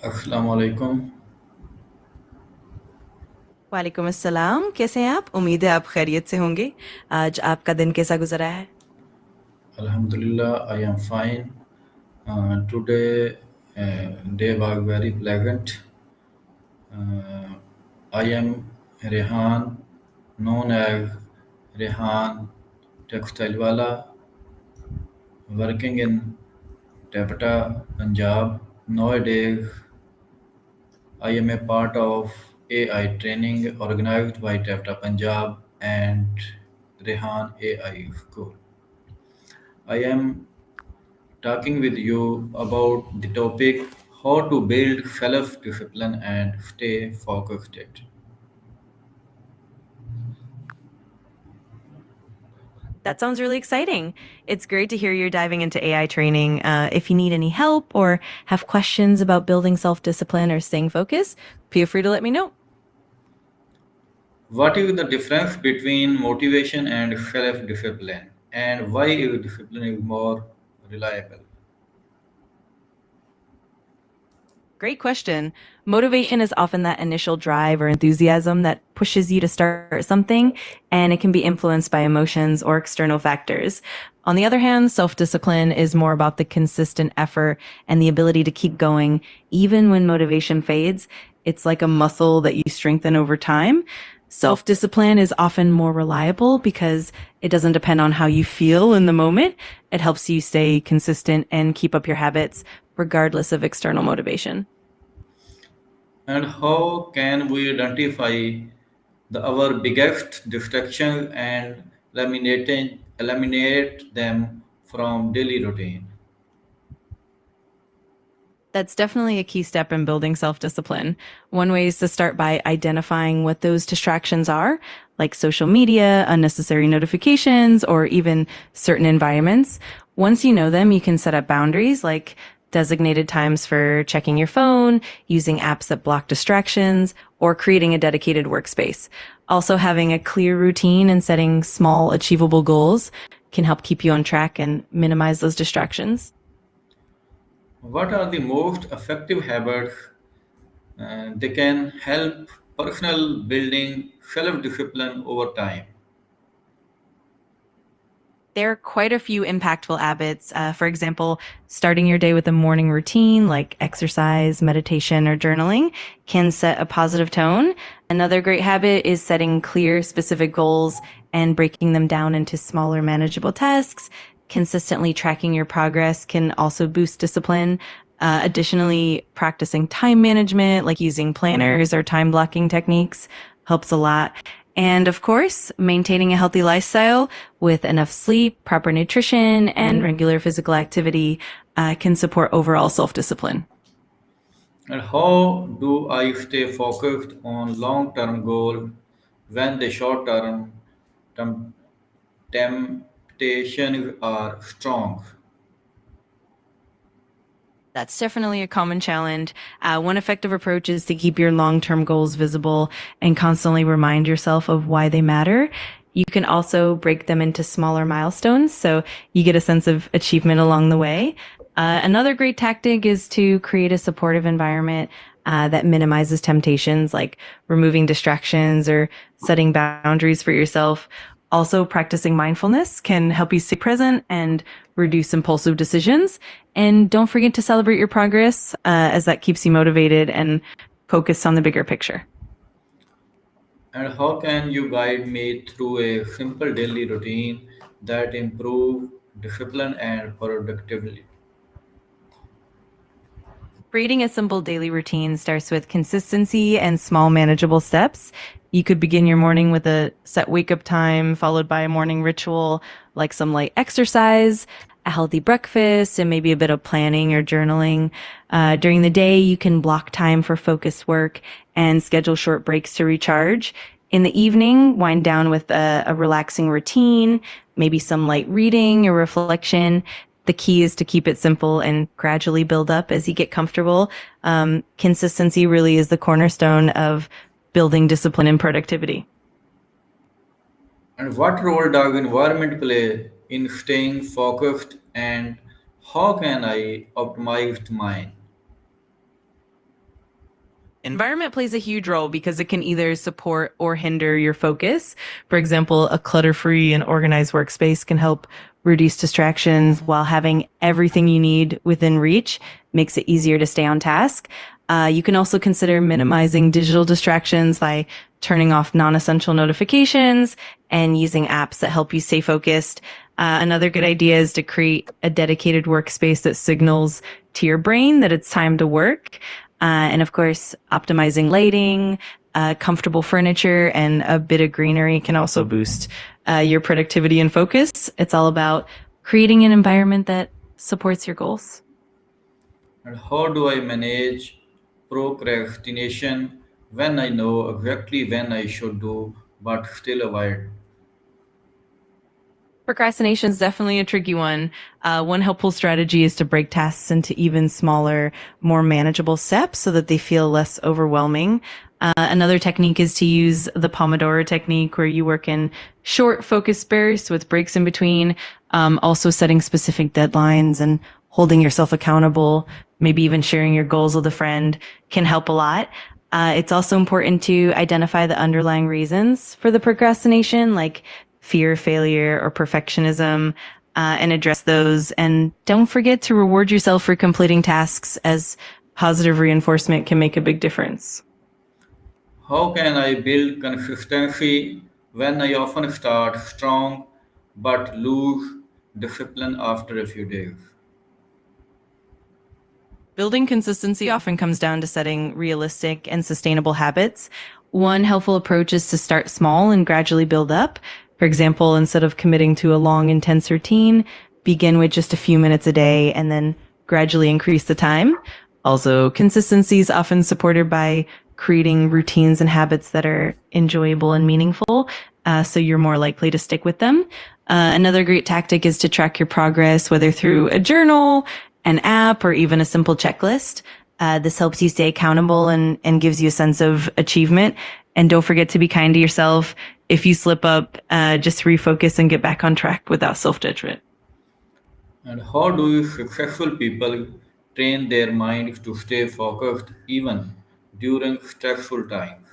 अस्सलाम वालेकुम। वालेकुम अस्सलाम। कैसे हैं आप? उम्मीद है आप खैरियत से होंगे। आज आपका दिन कैसा गुजरा है? Alhamdulillah, I am fine. Today, day was very pleasant. Uh, I am Rehan, known as Rehan TextileWala, working in Tapata, Punjab. Nowadays, I am a part of AI training organized by Tapata Punjab and Rehan AI School. I am talking with you about the topic how to build self discipline and stay focused. That sounds really exciting. It's great to hear you're diving into AI training. If you need any help or have questions about building self discipline or staying focused, feel free to let me know. What is the difference between motivation and self discipline, and why is discipline is more reliable? Great question. Motivation is often that initial drive or enthusiasm that pushes you to start something, and it can be influenced by emotions or external factors. On the other hand, self discipline is more about the consistent effort and the ability to keep going, even when motivation fades. It's like a muscle that you strengthen over time. Self discipline is often more reliable because it doesn't depend on how you feel in the moment. It helps you stay consistent and keep up your habits regardless of external motivation. And how can we identify our biggest distractions and eliminate them from daily routine? That's definitely a key step in building self discipline. One way is to start by identifying what those distractions are, like social media, unnecessary notifications, or even certain environments. Once you know them, you can set up boundaries like designated times for checking your phone, using apps that block distractions, or creating a dedicated workspace. Also, having a clear routine and setting small, achievable goals can help keep you on track and minimize those distractions. What are the most effective habits they can help personal building self-discipline over time? There are quite a few impactful habits. For example, starting your day with a morning routine like exercise, meditation, or journaling can set a positive tone. Another great habit is setting clear, specific goals and breaking them down into smaller, manageable tasks. Consistently tracking your progress can also boost discipline. Additionally, practicing time management, like using planners or time blocking techniques, helps a lot. And of course, maintaining a healthy lifestyle with enough sleep, proper nutrition, and regular physical activity can support overall self discipline. And how do I stay focused on long-term goals when the short-term tem- temptations are strong? That's definitely a common challenge. One effective approach is to keep your long term goals visible and constantly remind yourself of why they matter. You can also break them into smaller milestones so you get a sense of achievement along the way. Another great tactic is to create a supportive environment that minimizes temptations, like removing distractions or setting boundaries for yourself. Also, practicing mindfulness can help you stay present and reduce impulsive decisions. And don't forget to celebrate your progress, as that keeps you motivated and focused on the bigger picture. And how can you guide me through a simple daily routine that improve discipline and productivity? Creating a simple daily routine starts with consistency and small, manageable steps. You could begin your morning with a set wake up time, followed by a morning ritual like some light exercise, a healthy breakfast, and maybe a bit of planning or journaling. During the day, you can block time for focused work and schedule short breaks to recharge. In the evening, wind down with a relaxing routine, maybe some light reading or reflection. The key is to keep it simple and gradually build up as you get comfortable. Consistency really is the cornerstone of building discipline and productivity. And what role does environment play in staying focused and how can I optimize mine? Environment plays a huge role because it can either support or hinder your focus. For example, a clutter-free and organized workspace can help reduce distractions while having everything you need within reach makes it easier to stay on task. You can also consider minimizing digital distractions by turning off non-essential notifications and using apps that help you stay focused. Another good idea is to create a dedicated workspace that signals to your brain that it's time to work. And of course, optimizing lighting, comfortable furniture, and a bit of greenery can also boost your productivity and focus. It's all about creating an environment that supports your goals. And how do I manage procrastination when I know exactly when I should do but still avoid? Procrastination is definitely a tricky one. One helpful strategy is to break tasks into even smaller, more manageable steps so that they feel less overwhelming. Another technique is to use the Pomodoro technique, where you work in short, focused bursts with breaks in between. Also, setting specific deadlines and holding yourself accountable, maybe even sharing your goals with a friend, can help a lot. It's also important to identify the underlying reasons for the procrastination, like fear of failure or perfectionism, and address those. And don't forget to reward yourself for completing tasks, as positive reinforcement can make a big difference. How can I build consistency when I often start strong but lose discipline after a few days? Building consistency often comes down to setting realistic and sustainable habits. One helpful approach is to start small and gradually build up. For example, instead of committing to a long, intense routine, begin with just a few minutes a day and then gradually increase the time. Also, consistency is often supported by creating routines and habits that are enjoyable and meaningful, so you're more likely to stick with them. Another great tactic is to track your progress, whether through a journal, an app, or even a simple checklist. This helps you stay accountable and gives you a sense of achievement. And don't forget to be kind to yourself. If you slip up, just refocus and get back on track without self-judgment. And how do successful people train their minds to stay focused even during stressful times?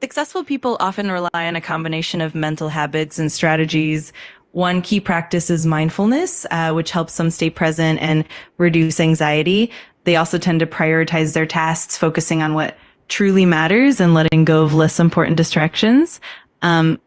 Successful people often rely on a combination of mental habits and strategies. One key practice is mindfulness, which helps them stay present and reduce anxiety. They also tend to prioritize their tasks, focusing on what truly matters and letting go of less important distractions.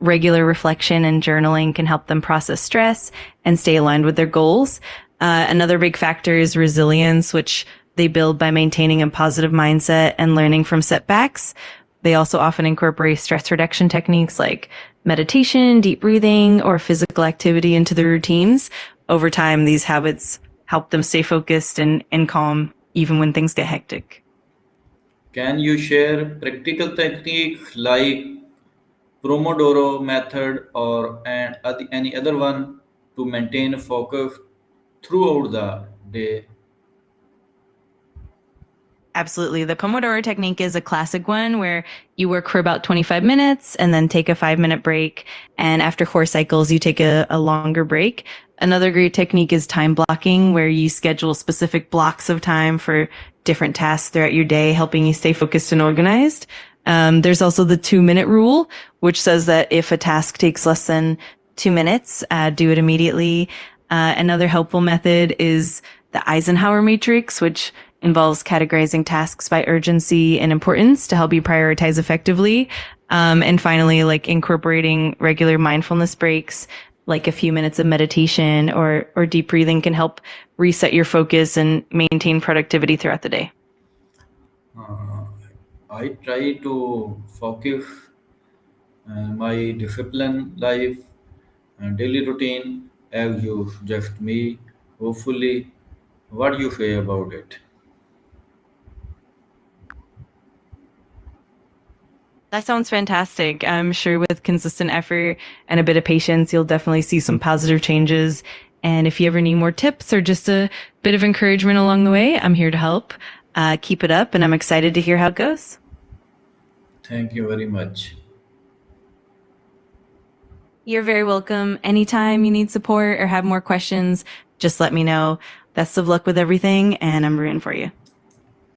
Regular reflection and journaling can help them process stress and stay aligned with their goals. Another big factor is resilience, which they build by maintaining a positive mindset and learning from setbacks. They also often incorporate stress reduction techniques like meditation, deep breathing, or physical activity into their routines. Over time, these habits help them stay focused and calm even when things get hectic. Can you share practical techniques like Pomodoro method or any other one to maintain focus throughout the day? Absolutely. The Pomodoro technique is a classic one where you work for about 25 minutes and then take a 5-minute break. And after 4 cycles, you take a longer break. Another great technique is time blocking, where you schedule specific blocks of time for different tasks throughout your day, helping you stay focused and organized. There's also the 2-minute rule, which says that if a task takes less than 2 minutes, do it immediately. Another helpful method is the Eisenhower matrix, which involves categorizing tasks by urgency and importance to help you prioritize effectively. And finally, like incorporating regular mindfulness breaks, like a few minutes of meditation or deep breathing, can help reset your focus and maintain productivity throughout the day. Uh, I try to focus my discipline life and daily routine as you suggest me. Hopefully, what you say about it? That sounds fantastic. I'm sure with consistent effort and a bit of patience, you'll definitely see some positive changes. And if you ever need more tips or just a bit of encouragement along the way, I'm here to help. Keep it up, and I'm excited to hear how it goes. Thank you very much. You're very welcome. Anytime you need support or have more questions, just let me know. Best of luck with everything, and I'm rooting for you.